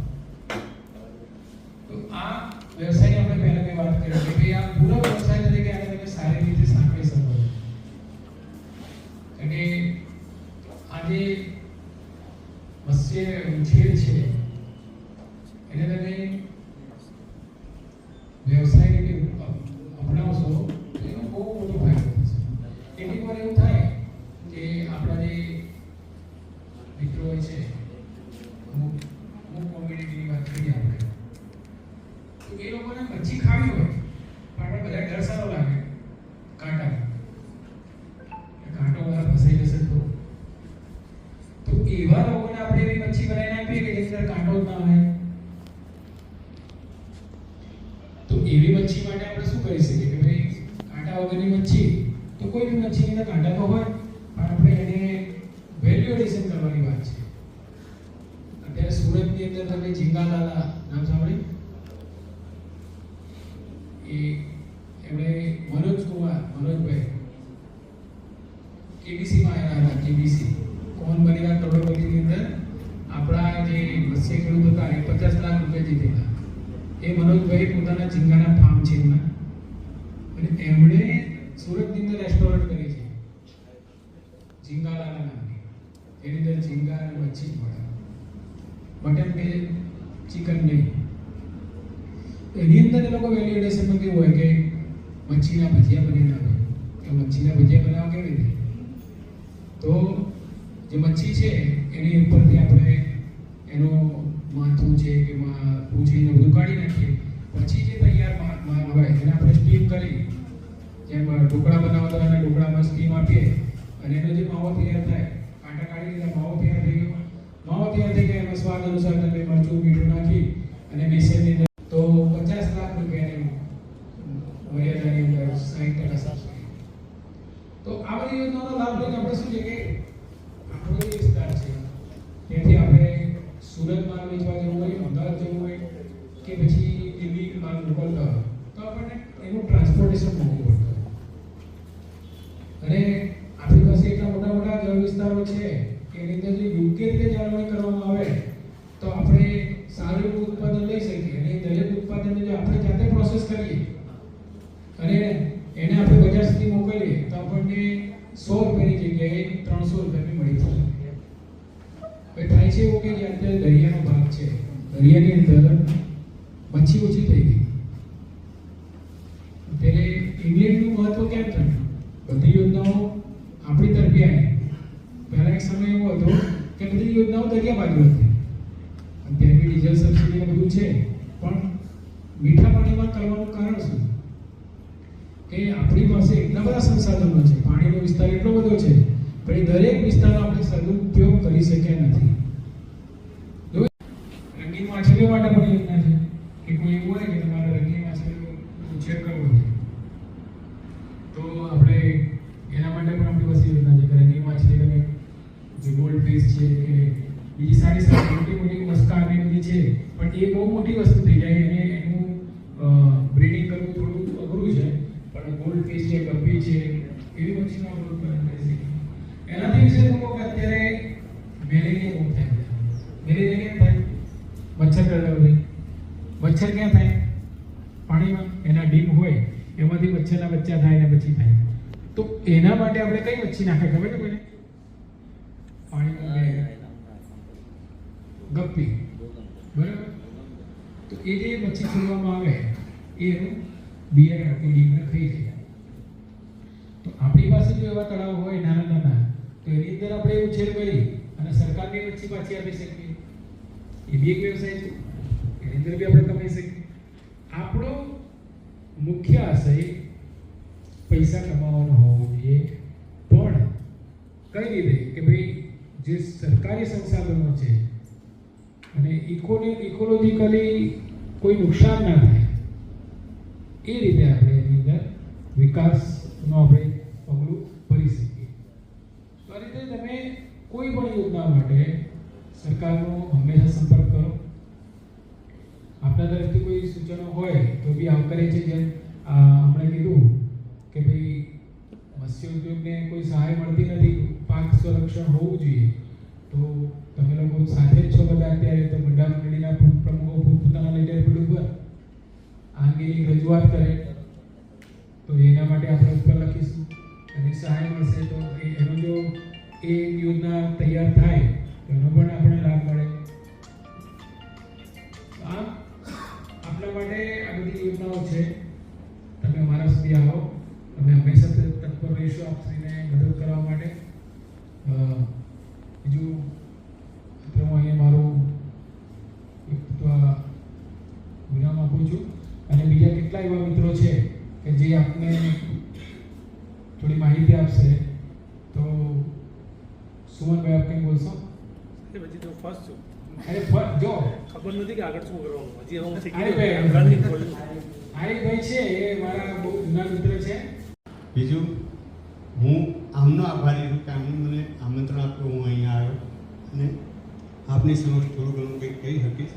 Speaker 1: તો આ વ્યવસાયની આપણે પહેલા મેં વાત કરી કે ભાઈ આ પૂરો વ્યવસાય તરીકે આને તમે સારી રીતે સાંકળી શકો કે આજે મત્સ્ય ઉછેર છે એને તમે વ્યવસાય રીતે અપનાવશો તો એનો બહુ મોટો ફાયદો થશે કેટલીક વાર એવું થાય કે આપણા જે મિત્રો હોય છે અમુક કોમ્યુનિટીની વાત કરીએ આપણે તો એ લોકોને મચ્છી ખાવી હોય પણ આપણે બધા ડર સારો લાગે કાંટો વાળા ફસાઈ જશે તો એવા લોકોને આપણે એવી મચ્છી બનાવીને આપીએ કે જેની અંદર કાંટો ના હોય તો એવી મચ્છી માટે આપણે શું કરી શકીએ કે ભાઈ કાંટા વગરની મચ્છી તો કોઈ બી મચ્છીની અંદર કાંટા તો હોય પણ આપણે એને વેલ્યુ એડિશન કરવાની વાત છે અત્યારે સુરતની અંદર તમે ઝીંગાલાલા નામ સાંભળ્યું એ એમણે મનોજભાઈ કેબીસીમાં આવ્યા હતા કેબીસી કોણ બનેગા કરોડપતિની અંદર આપણા જે મત્સ્ય ખેડૂત હતા એ 50 લાખ રૂપિયા જીતેલા એ મનોજભાઈ પોતાના ઝીંગાના ફાર્મ છે એમના અને એમણે સુરતની અંદર રેસ્ટોરન્ટ કરી છે ઝીંગાલાના નામની એની અંદર ઝીંગા અને મચ્છી જ મળે મટન કે ચિકન નહીં એની અંદર એ લોકો વેલ્યુ એડિશનમાં કેવું હોય કે મચ્છીના ભજીયા બનાવીને આપે કે મચ્છીના ભજીયા બનાવવા કેવી રીતે તો જે મચ્છી છે એની ઉપરથી આપણે એનો માથું છે કે પૂંછડીને બધું કાઢી નાખીએ પછી જે તૈયાર માલ હોય એને આપણે સ્ટીમ કરી જેમ ઢોકળા બનાવતા હોય ઢોકળામાં સ્ટીમ આપીએ અને એનો જે માવો તૈયાર થાય કાંટા કાઢી દીધા માવો તૈયાર થઈ ગયો માવો તૈયાર થઈ ગયા એમાં સ્વાદ અનુસાર તમે મરચું મીઠું નાખી અને બેસનની અંદર તો 50 લાખ રૂપિયાની મર્યાદાની અંદર 60% સબસિડી તો આ બધી યોજનાનો લાભ લઈને આપણે શું છે કે આપણો જે વિસ્તાર છે ત્યાંથી આપણે સુરત માલ વેચવા જવું હોય અમદાવાદ જવું હોય કે પછી દિલ્હી માલ મોકલતા હોય તો આપણને એનું ટ્રાન્સપોર્ટ અને એને આપણે બજાર સુધી મોકલીએ તો આપણને 100 રૂપિયાની જગ્યાએ 300 રૂપિયાની મળી શકે. હવે થાય છે એવું કે અત્યારે દરિયાનો ભાગ છે, દરિયાની અંદર મચ્છી ઓછી થઈ ગઈ. ત્યારે ઇંગ્લેન્ડનું મહત્વ કેમ થયું? બધી યોજનાઓ આપણી તરફી આવી. પહેલા એક સમય એવો હતો કે બધી યોજનાઓ દરિયા બાજુ હતી. અત્યારે બી ડીઝલ સબસિડી બધું છે, પણ મીઠા પાણીમાં કરવાનું કારણ શું? કે આપણી પાસે એટલા બધા સંસાધનો છે, પાણીનો વિસ્તાર એટલો બધો છે, પણ એ દરેક વિસ્તારનો આપણે સદુપયોગ કરી શક્યા નથી. રંગીન માછલીઓ માટે પણ યોજના છે કે કોઈ એવું હોય કે તમારે રંગીન માછલીઓ ઉછેર કરવો છે તો આપણે એના માટે પણ આપણી પાસે યોજના છે કે રંગીન માછલી તમે જે ગોલ્ડ ફિશ છે કે બીજી સારી સારી મોટી મોટી મસ્કા ને બધી છે, પણ એ બહુ મોટી વસ્તુ થઈ જાય અને એનું બ્રીડિંગ કરવું થોડું અઘરું છે. પણ ગોલ્ડ ફિશ છે, ગપ્પી છે, એવી મચ્છીનો આપણે ઉત્પાદન કરી શકીએ. એનાથી વિશે લોકો અત્યારે મેલેરિયા બહુ થાય. મેલેરિયા કેમ થાય? મચ્છર કરડ્યા હોય. મચ્છર ક્યાં થાય? પાણીમાં. એના ડીપ હોય એમાંથી મચ્છરના બચ્ચા થાય ને પછી થાય. તો એના માટે આપણે કઈ મચ્છી નાખે ખબર છે કોઈને? પાણીમાં ગપ્પી, બરાબર? તો એ જે મચ્છી છોડવામાં આવે એ એનું બિયારણ કે ડીપને ખાઈ જાય. તો આપણી પાસે જો એવા તળાવ હોય નાના નાના તો એની અંદર આપણે ઉછેર કરી અને સરકારને મચ્છી પાછી આપી શકીએ. એ બી એક વ્યવસાય છે, એની અંદર બી આપણે કમાઈ શકીએ. આપણો મુખ્ય આશય પૈસા કમાવાનો હોવો જોઈએ, પણ કઈ રીતે કે ભાઈ જે સરકારી સંસાધનો છે અને ઇકોલોજીકલી કોઈ નુકસાન ના થાય એ રીતે આપણે એની અંદર વિકાસનો આપણે પગલું ભરી શકીએ. તો આ રીતે તમે કોઈ પણ યોજના માટે સરકારનો હંમેશા સંપર્ક કરો. આપણા તરફથી કોઈ સૂચનો હોય તો બી આવકારે છે. જેમ આપણે કીધું કે ભાઈ મત્સ્ય ઉદ્યોગને કોઈ સહાય મળતી નથી, પાક સંરક્ષણ હોવું જોઈએ, તો તમે લોકો સાથે જ છો બધા. અત્યારે તો મંડા મંડળીના પ્રમુખો પોતાના લેટર પેડ ઉપર આ અંગેની રજૂઆત કરે તો એના માટે આપણે ઉપર લખીશું અને સહાય મળશે તો એનો જો એ યોજના તૈયાર થાય તો એનો પણ આપણને લાભ મળે. આમ આપણા માટે આ બધી યોજનાઓ છે. તમે અમારા સુધી આવો, અમે હંમેશા તત્પર રહીશું આપને મદદ કરવા માટે. બીજું હું અહીંયા મારું વિરામ આપું છું અને બીજા કેટલા એવા મિત્રો છે કે જે આપને થોડી માહિતી આપશે. તો સુમનભાઈ આપ કંઈ બોલશો?
Speaker 2: પછી તો ફર્સ્ટ છું.
Speaker 1: અરે જો
Speaker 2: ખબર નથી કે આગળ શું કરવાનું. હજી હું
Speaker 1: ભાઈ છે એ મારા બહુ જૂના મિત્ર છે.
Speaker 3: બીજું હું આમનો આભારી છું કે આમને મને આમંત્રણ આપ્યું, હું અહીંયા આવ્યો અને આપની સમક્ષ થોડું ઘણું કંઈક કહી શકીશ.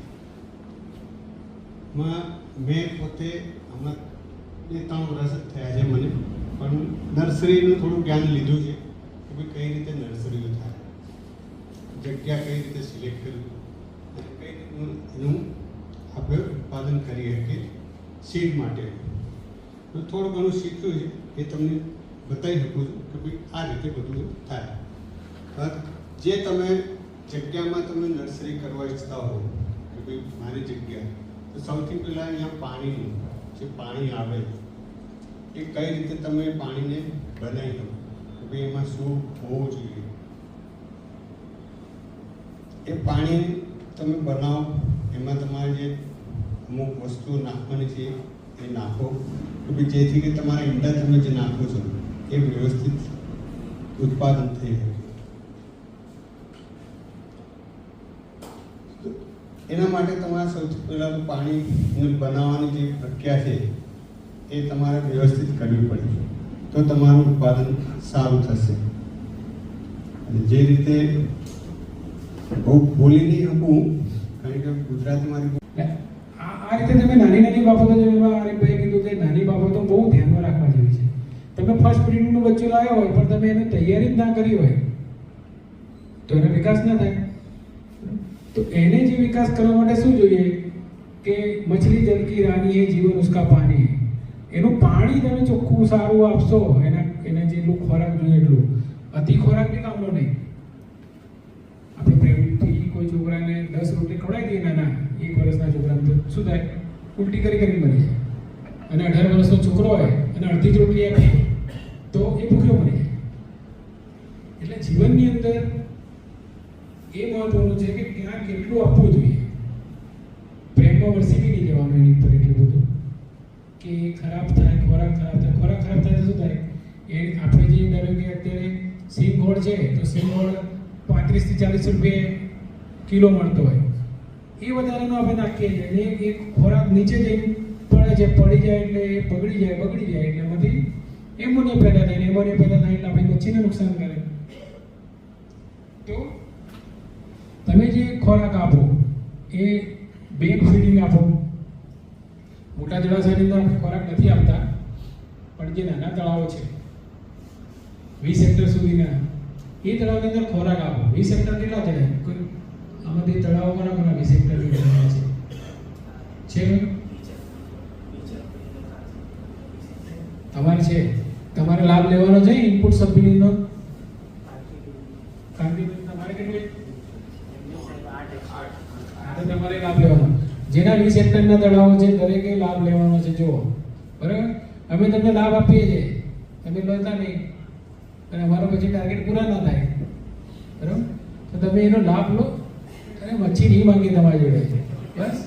Speaker 3: મેં પોતે હમણાં 2-3 વર્ષ જ થયા છે મને, પણ નર્સરીનું થોડું જ્ઞાન લીધું છે કે ભાઈ કઈ રીતે નર્સરીઓ થાય, જગ્યા કઈ રીતે સિલેક્ટ કરવી અને કઈ રીતનું એનું આપણે ઉત્પાદન કરી શકીએ સીડ માટે. તો થોડું ઘણું શીખ્યું છે એ તમને બતાવી શકું છું કે ભાઈ આ રીતે બધું થાય. જે તમે જગ્યામાં તમે નર્સરી કરવા ઈચ્છતા હો કે ભાઈ મારી જગ્યા, તો સૌથી પહેલાં અહીંયા પાણીનું જે પાણી આવે એ કઈ રીતે તમે પાણીને બનાવી શકો કે ભાઈ એમાં શું હોવું જોઈએ. એ પાણી તમે બનાવો, એમાં તમારે જે અમુક વસ્તુઓ નાખવાની છે એ નાખો કે ભાઈ જેથી કે તમારા ઈંડા તમે જે નાખો છો એ વ્યવસ્થિત ઉત્પાદન થઈ શકે. એના માટે તમારે સૌથી પહેલાં તો પાણીને બનાવવાની જે પ્રક્રિયા છે એ તમારે વ્યવસ્થિત કરવી પડે, તો તમારું ઉત્પાદન સારું થશે. અને જે રીતે બહુ બોલી નહીં શકું કારણ કે ગુજરાતી મારી
Speaker 1: આ રીતે તમે નાની બાબતો જેમાં આરીફભાઈ કીધું કે નાની બાબતો બહુ ધ્યાનમાં રાખવા જેવી છે. તમે ફર્સ્ટ બ્રીડનું બચ્ચું લાવ્યો હોય પણ તમે એની તૈયારી જ ના કરી હોય તો એનો વિકાસ ના થાય. તો એને જે વિકાસ કરવા માટે શું જોઈએ કે મછલી જલ કી રાની હે, જીવન ઉસકા પાની હે. એનું પાણી તમે ચોખ્ખું સારું આપશો, એને જેટલું ખોરાક જોઈએ એટલું. અતિ ખોરાક બી કામનો નહીં. આપણે પ્રેમથી કોઈ છોકરાને 10 રોટલી ખવડાવી દઈએ નાના 1 વર્ષના છોકરાને, તો શું થાય? ઉલટી કરી મરી જાય. અને 18 વર્ષનો છોકરો હોય અને અડધી જ રોટલી આપે તો એ ભૂખ્યો મરી જાય. એટલે જીવનની અંદર એ મહત્વનું છે કે ક્યાં કેટલું આપવું જોઈએ. પ્રેમમાં વરસી બી નહીં જવાનું એની ઉપર એટલું બધું કે ખરાબ થાય, ખોરાક ખરાબ થાય. ખોરાક ખરાબ થાય તો શું થાય? એ આપણે જે ધારો કે અત્યારે સિંગ ગોળ છે તો સિંગ ગોળ 35 થી 40 રૂપિયા કિલો મળતો હોય, એ વધારાનો આપણે નાખીએ છીએ અને એ ખોરાક નીચે જઈને પડે છે, પડી જાય એટલે એ બગડી જાય એટલે એમાંથી એમોનિયા પેદા થાય, એમોનિયા પેદા થાય એટલે આપણી મચ્છીને નુકસાન કરે. તો તમે જે ખોરાક આપો એ બેક ફીડિંગ આપો. મોટા જળાશયની અંદર આપણે ખોરાક નથી આપતા, પણ જે નાના તળાવો છે 20 હેક્ટર સુધીના, એ તળાવની અંદર ખોરાક આપો. 20 હેક્ટર કેટલા થાય? કોઈ આમાંથી તળાવો કોના 20 હેક્ટર છે? તમારે છે, તમારે લાભ લેવાનો છે ઇનપુટ સબસિડીનો. તમારે કેટલું? તમારે લાભ લેવાનો. જેના 20 હેક્ટરના તળાવો છે દરેકે લાભ લેવાનો છે. જુઓ, બરાબર, અમે તમને લાભ આપીએ છીએ, તમે લેતા નહીં અને અમારો પછી ટાર્ગેટ પૂરા ના થાય, બરાબર, તો તમે એનો લાભ લો અને મચ્છી નહીં માંગી તમારી જોડે, બસ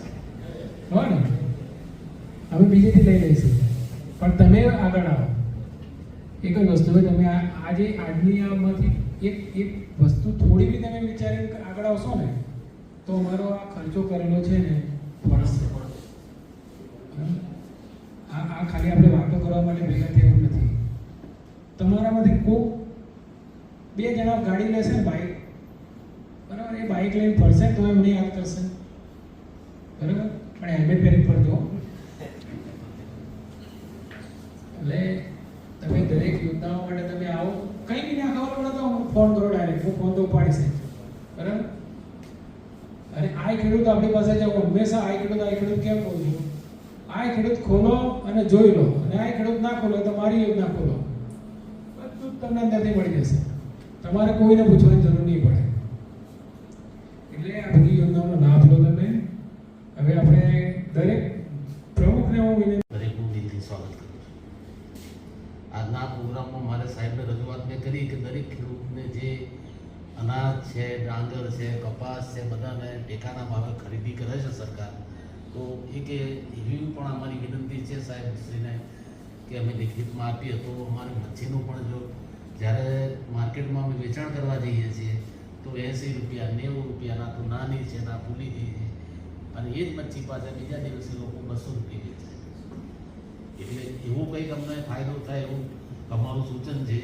Speaker 1: હો ને, અમે બીજેથી લઈ લઈશું, પણ તમે આગળ આવો. એક જ વસ્તુ હોય, તમે આજે આજની આમાંથી એક વસ્તુ થોડી બી તમે વિચારીને આગળ આવશો ને તો અમારો આ ખર્ચો કરેલો છે ને પડશે. આ ખાલી આપણે વાતો કરવા માટે ભેગા થયા એવું નથી. તમારામાંથી કોક 2 જણા ગાડી લેશે ને બાઇક, બરાબર, એ બાઇક લઈને ફરશે તો એમને યાદ કરશે, બરાબર, પણ હેલ્મેટ પહેરી ફરજો. એટલે તમે દરેક યોજનાઓ માટે તમે આવો, કંઈ બી ના ખબર પડે તો ફોન કરો ડાયરેક્ટ, હું ફોન તો ઉપાડીશ, બરાબર. અને આ ખેડૂત આપણી પાસે જાવ હંમેશા આ ખેડૂત કેમ બોલું છું? આ ખેડૂત ખોલો અને જોઈ લો, અને આ ખેડૂત ના ખોલો તો મારી યોજના ખોલો, બધું તમને અંદરથી મળી જશે. તમારે કોઈને પૂછવાની જરૂર નહીં પડે. એટલે આ બધી યોજનાઓનો લાભ લો તમે. હવે આપણે દરેક પ્રમુખને હું
Speaker 4: દરેકનું દિલથી સ્વાગત કરું છું. આજના પ્રોગ્રામમાં મારે સાહેબને રજૂઆત મેં કરી કે દરેક ખેડૂતને જે અનાજ છે, ડાંગર છે, કપાસ છે, બધાને ટેકાના ભાવે ખરીદી કરે છે સરકાર, તો એવી પણ અમારી વિનંતી છે સાહેબશ્રીને કે અમે લિખિતમાં આપીએ તો અમારી મચ્છીનું પણ જો જ્યારે માર્કેટમાં અમે વેચાણ કરવા જઈએ છીએ તો 80 રૂપિયા 90 રૂપિયાના તો નાની છે ના ભૂલી ગઈ છે, અને એ જ મચ્છી પાછા બીજા દિવસે લોકો 200 રૂપિયા વેચે. એટલે એવું કંઈક અમને ફાયદો થાય એવું અમારું સૂચન છે.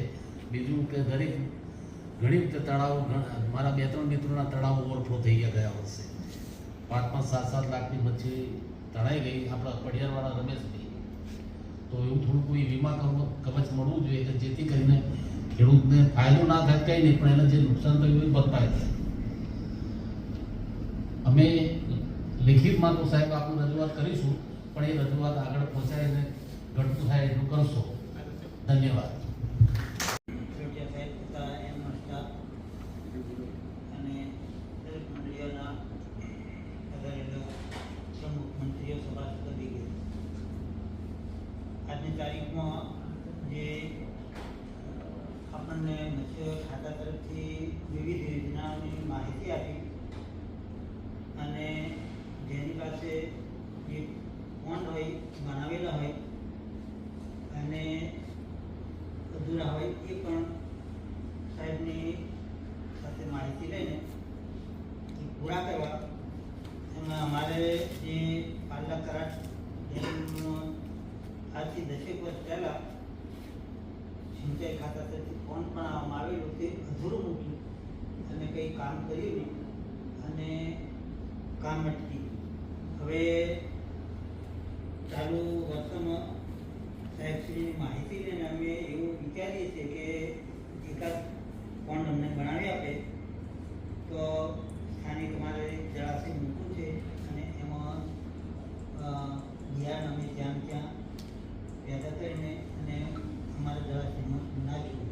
Speaker 4: બીજું કે દરેક ઘણી વખતે તળાવો, મારા 2-3 મિત્રોના તળાવો ઓવરફ્લો થઈ ગયા વર્ષે, 5-7 લાખની મચ્છી તળાઈ ગઈ. આપણા પડિયારવાળા રમેશભાઈ, તો એવું થોડું કોઈ વીમા કવચ મળવું જોઈએ કે જેથી કરીને ખેડૂતને ફાયદો ના થાય, કંઈ નહીં, પણ એને જે નુકસાન થયું એ ભરપાઈ થાય. અમે લિખિતમાં તો સાહેબ આપણે રજૂઆત કરીશું, પણ એ રજૂઆત આગળ પહોંચાડીને ઘટતું થાય એટલું કરશો. ધન્યવાદ.
Speaker 5: આજની તારીખમાં જે આપણને મત્સ્ય ખાતા તરફથી વિવિધ યોજનાઓની માહિતી આપી અને જેની પાસે જે ફંડ હોય બનાવેલા હોય અને અધૂરા હોય એ પણ સાહેબની સાથે માહિતી લઈને પૂરા કરવા. એમાં અમારે જે પાલ્લા કરાટ આજથી 10 વર્ષ પહેલાં સિંચાઈ ખાતા તરફથી ફોન પણ આવવામાં આવેલું, તે અધૂરું મૂક્યું અને કંઈ કામ કર્યું નહીં અને કામ અટકી. હવે ચાલુ વર્ષોમાં સાહેબશ્રીની માહિતી લઈને અમે એવું વિચારીએ છીએ કે એકાદ ફોન અમને બનાવી આપે તો સ્થાનિક અમારે જળાશય મૂકવું છે અને એમાં બિયારણ અમે ત્યાં કરીને અને અમારા જળાશયમાં નાખ્યું.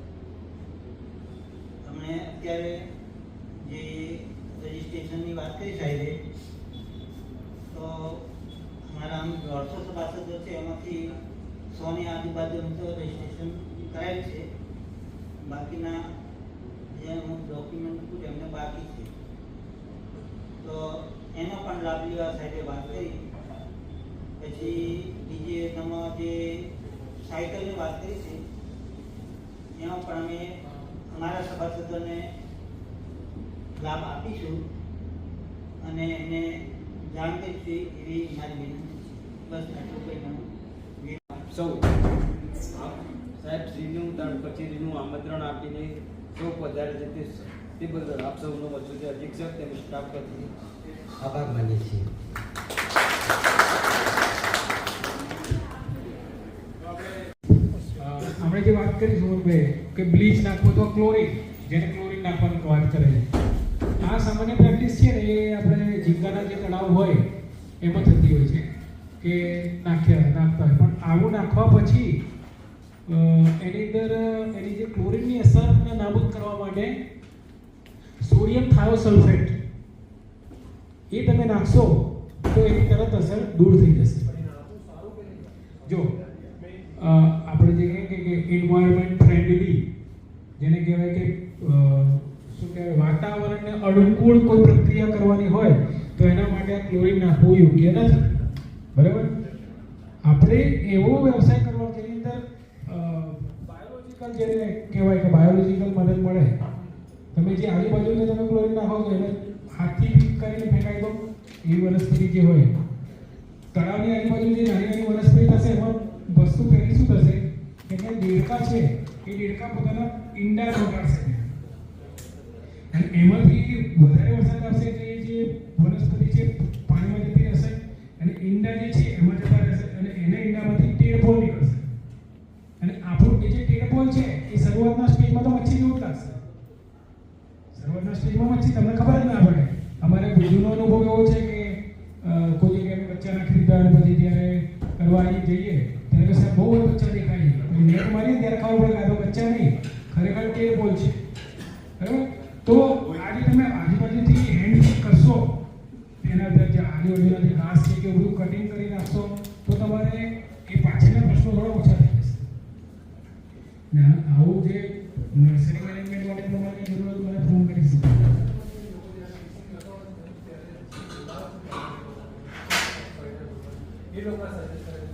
Speaker 5: અમે અત્યારે જે રજિસ્ટ્રેશનની વાત કરી સાહેબે, તો અમારા આમ 150 સભાસદો છે, એમાંથી 100 ની આજુબાજુનું તો રજિસ્ટ્રેશન કરાયેલ છે. બાકીના જે અમુક ડોક્યુમેન્ટ હતું એમને બાકી છે, તો એનો પણ લાભ લેવા સાહેબે વાત કરી. પછી બીજી નંબર જે સાયકલની વાત કરી છે, એમાં પણ અમે અમારા સભાસદોને લાભ આપીશું અને એમને જાણ કરીશું એવી મારી વિનંતી છે. બસ આટલું કહીને
Speaker 6: સૌ સાહેબ શ્રીનું ત્રણ કચેરીનું આમંત્રણ આપીને સૌ પધારે છે તે બદલ આપ સૌનો મજૂરી અધિક્ષક તેમજ સ્ટાફ તરફથી આભાર માનીએ છીએ.
Speaker 1: આપણે જે વાત કરી સુમનભાઈ કે બ્લીચ નાખવો તો ક્લોરીન, જેને ક્લોરીન નાખવાની વાત કરે છે, આ સામાન્ય પ્રેક્ટિસ છે ને એ આપણે ઝીંગાના જે તળાવ હોય એમાં થતી હોય છે કે નાખતા હોય. પણ આવું નાખવા પછી એની અંદર એની જે ક્લોરીનની અસરને નાબૂદ કરવા માટે સોડિયમ થાયોસલ્ફેટ એ તમે નાખશો તો એની તરત અસર દૂર થઈ જશે. જો આપણે જે કહીએ કે એન્વાયરમેન્ટ ફ્રેન્ડલી, જેને કહેવાય કે શું કહેવાય વાતાવરણને અનુકૂળ કોઈ પ્રક્રિયા કરવાની હોય તો એના માટે આ ક્લોરીન નાખવું યોગ્ય નથી. બરાબર? આપણે એવો વ્યવસાય કરવો જેની અંદર બાયોલોજિકલ જેને કહેવાય કે બાયોલોજિકલ મદદ મળે. તમે જે આજુબાજુને તમે ક્લોરીન નાખો છો એને હાથથી પીક કરીને ફેંકાઈ દો, એવી વનસ્પતિ જે હોય તળાવની આજુબાજુ જે નાની નાની વનસ્પતિ થશે એમાં વસ્તુ પહેલી શું થશે કે જે દેડકા છે એ દેડકા પોતાના ઈંડા ચોંટાડશે અને એમાંથી વધારે વરસાદ આવશે એટલે એ જે વનસ્પતિ છે પાણીમાં જતી રહેશે અને ઈંડા જે છે એમાં જતા રહેશે અને એના ઈંડામાંથી ટેડપોલ નીકળશે. અને આપણું એ જે ટેડપોલ છે એ શરૂઆતના સ્ટેજમાં તો મચ્છી જેવું જ લાગશે. શરૂઆતના સ્ટેજમાં મચ્છી તમને ખબર જ ના પડે. અમારે જૂનો અનુભવ એવો છે કે કોઈ જગ્યાએ બચ્ચા નાખી દીધા અને પછી જ્યારે કરવા જઈએ ત્યારે કે સાહેબ બહુ બચ્ચા દેખાય છે, નેટ મારીએ ત્યારે ખબર પડે કે આ તો બચ્ચા નહીં, ખરેખર ટેડપોલ છે. બરાબર? તો આજે તમે આજુબાજુથી હેન્ડ કરશો, તેના અંદર જે આજુબાજુના જે ઘાસ છે કે બધું કટિંગ કરી નાખશો તો તમારે એ પાછળના પ્રશ્નો થોડા ઓછા થઈ જશે. ને આવું જે નર્સરી મેનેજમેન્ટ માટે તમારે જરૂર હોય મને ફોન કરી શકો.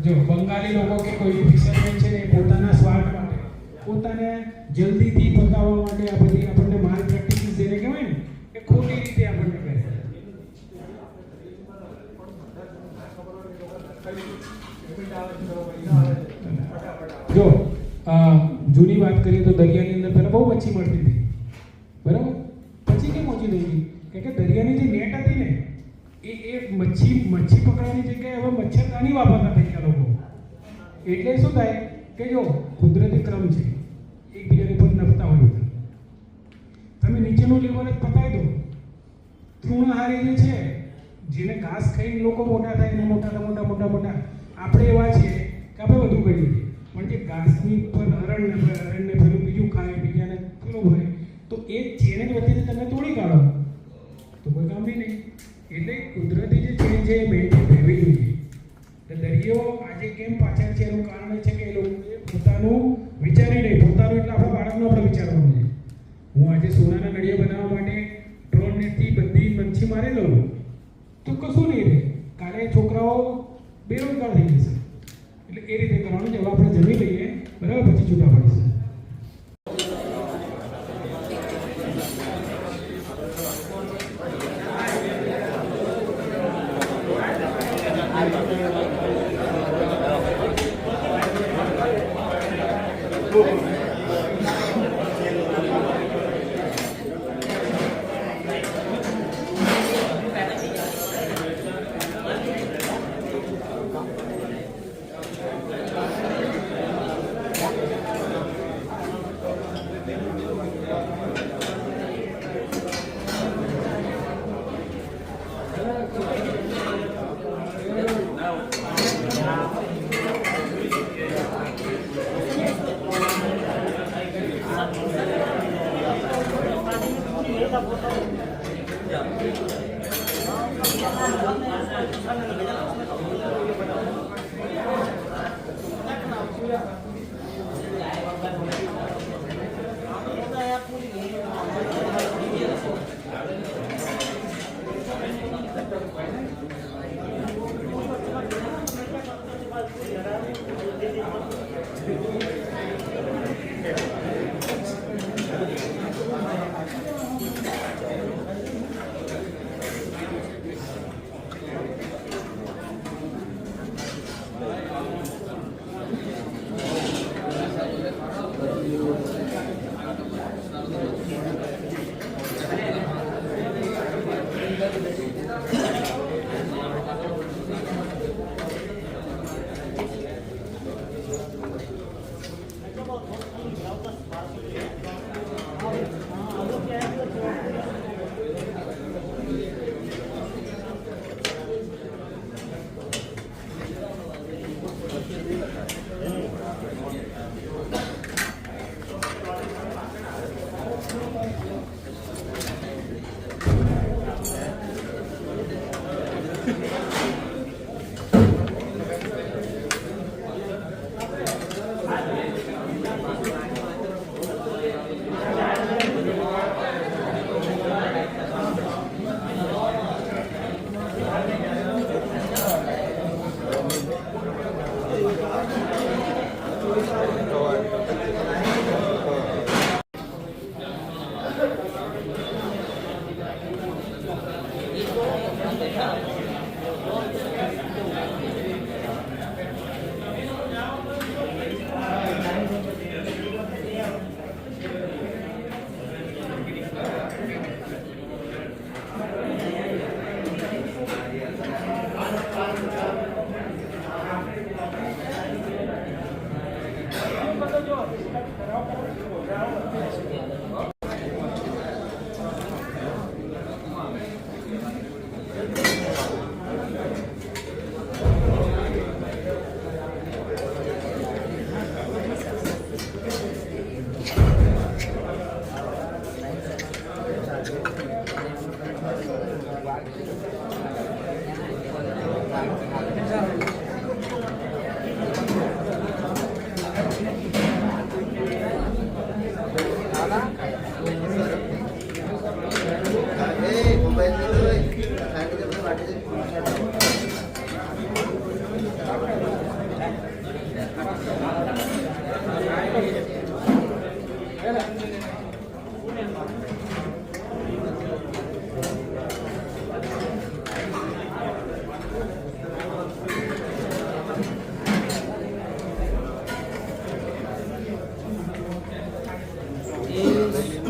Speaker 1: જો બંગાળી લોકો કે કોઈ ફિશરમેન છે ને પોતાના સ્વાર્થ માટે, પોતાને જલ્દીથી પકાવવા માટે આ બધી આપણને માલ પ્રેક્ટિસ જેને કહેવાય ને એ ખોટી રીતે આપણને કહે. જો જૂની વાત કરીએ તો દરિયાની અંદર પહેલા બહુ મચ્છી મળતી હતી. બરાબર? પછી કેમ ઓછી થઈ ગઈ? કે દરિયાની જે નેટ હતી ને એ મચ્છી પકડવાની જગ્યાએ હવે મચ્છરદાની વાપરતા થઈ ગયા લોકો. એટલે શું થાય કે જો કુદરતી ક્રમ છે, એકબીજાની પર નપતા હોય બધા. તમે નીચેનું લેવલ જ પતાવી દો. તૃણહારી જે છે જેને ઘાસ ખાઈને લોકો મોટા થાય એને મોટા આપણે એવા છીએ કે આપણે બધું કરીએ છીએ, પણ જે ઘાસની પર હરણને પેલું બીજું ખાય, બીજાને પેલું હોય તો એ ચેન જ વચ્ચેથી તમે તોડી કાઢો તો કોઈ કામ બી નહીં. એટલે કુદરતી જે ચેન છે એ મેન્ટેન રહેવી જોઈએ. દરિયો આજે કેમ પાછળ છે એનું કારણ એ છે કે એ લોકોએ પોતાનું વિચારી નહીં, પોતાનું એટલે આપણા બાળકનું આપણે વિચારવાનું છે. હું આજે સોનાના નળિયા બનાવવા માટે ડ્રોન નેટથી બધી મચ્છી મારી લઉં તો કશું નહીં રહે, કાલે છોકરાઓ બેરોજગાર થઈ જશે. એટલે એ રીતે કરવાનું છે. હવે આપણે જમી લઈએ, બરાબર? પછી છૂટા પડીશું.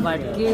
Speaker 7: वाटकी